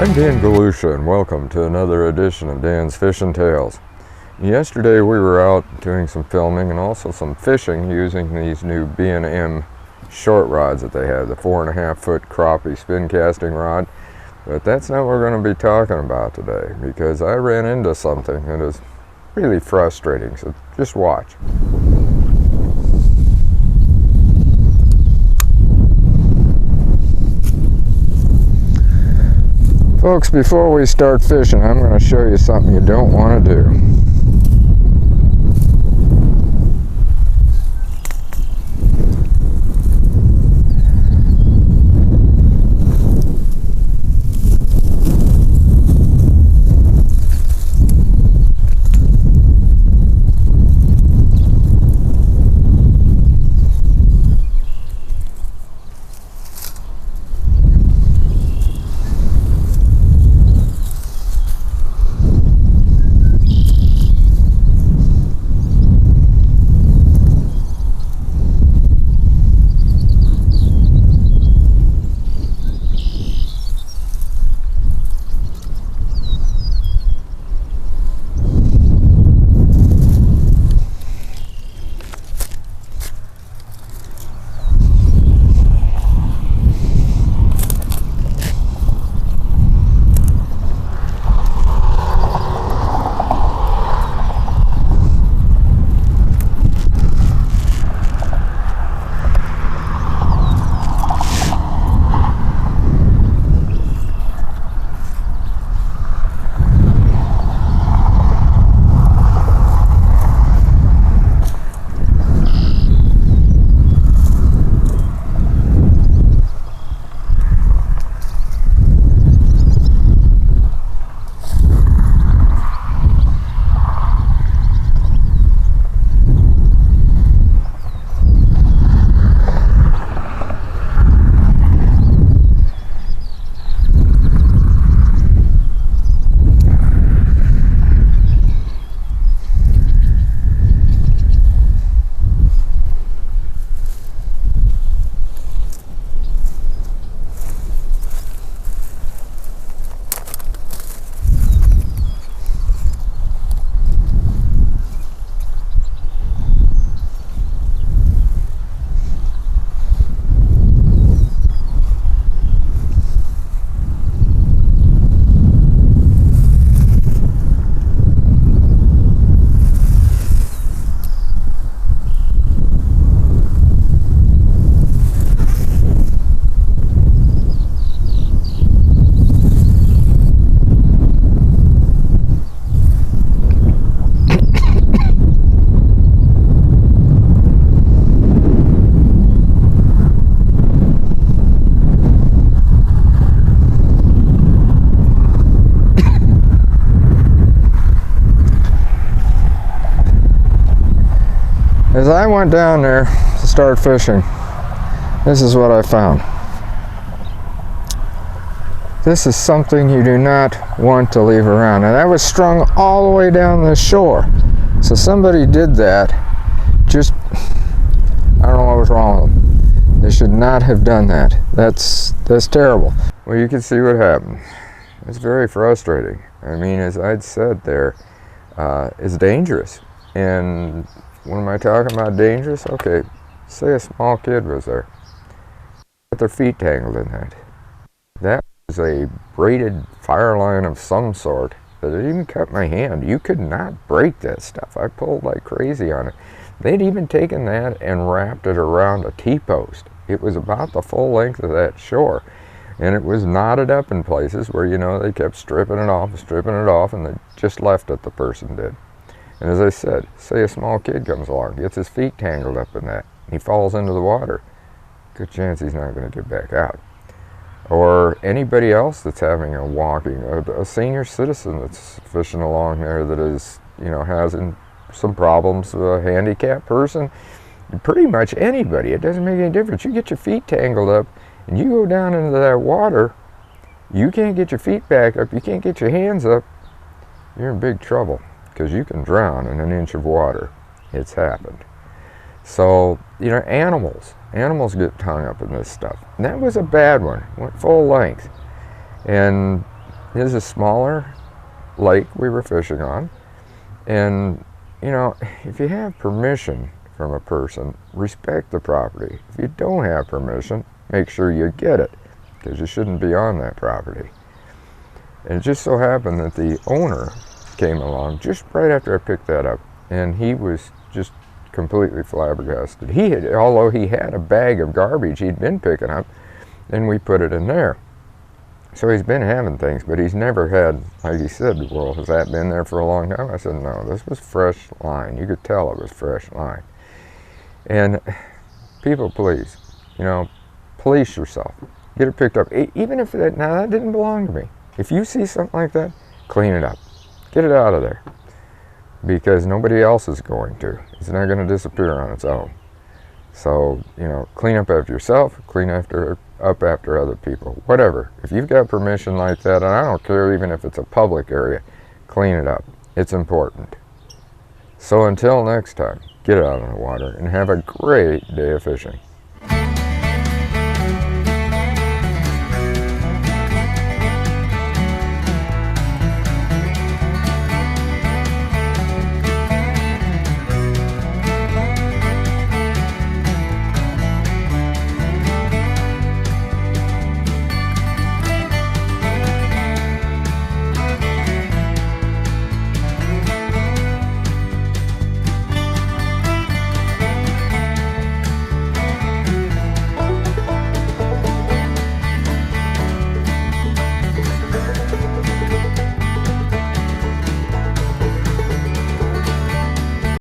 I'm Dan Galusha, and welcome to another edition of Dan's Fishing Tales. Yesterday we were out doing some filming and also some fishing using these new B&M short rods that they have, the 4.5 foot crappie spin casting rod. But that's not what we're going to be talking about today, because I ran into something that is really frustrating, so just watch. Folks, before we start fishing, I'm going to show you something you don't want to do. As I went down there to start fishing, this is what I found. This is something you do not want to leave around. And that was strung all the way down the shore. So somebody did that. Just, I don't know what was wrong with them. They should not have done that. That's terrible. Well, you can see what happened. It's very frustrating. I mean, as I'd said there, it's dangerous. And what am I talking about dangerous? Okay, say a small kid was there. Got their feet tangled in that. That was a braided fire line of some sort that it even cut my hand. You could not break that stuff. I pulled like crazy on it. They'd even taken that and wrapped it around a T-post. It was about the full length of that shore. And it was knotted up in places where, you know, they kept stripping it off, and they just left it, the person did. And as I said, say a small kid comes along, gets his feet tangled up in that, and he falls into the water. Good chance he's not going to get back out. Or anybody else that's having a senior citizen that's fishing along there that is, you know, has some problems, a handicapped person, pretty much anybody. It doesn't make any difference. You get your feet tangled up, and you go down into that water, you can't get your feet back up, you can't get your hands up, you're in big trouble. Because you can drown in an inch of water. It's happened. So, you know, animals get hung up in this stuff. And that was a bad one. Went full length. And is a smaller lake we were fishing on. And, you know, if you have permission from a person, respect the property. If you don't have permission, make sure you get it, because you shouldn't be on that property. And it just so happened that the owner came along just right after I picked that up, and he was just completely flabbergasted. Although he had a bag of garbage he'd been picking up, and we put it in there. So he's been having things, but he's never had, like he said, well, has that been there for a long time? I said, no, this was fresh line. You could tell it was fresh line. And people, please, you know, police yourself. Get it picked up. Even if that didn't belong to me. If you see something like that, clean it up. Get it out of there. Because nobody else is going to. It's not going to disappear on its own. So, you know, clean up after yourself, clean up after other people, whatever. If you've got permission like that, and I don't care even if it's a public area, clean it up. It's important. So until next time, get out on the water and have a great day of fishing.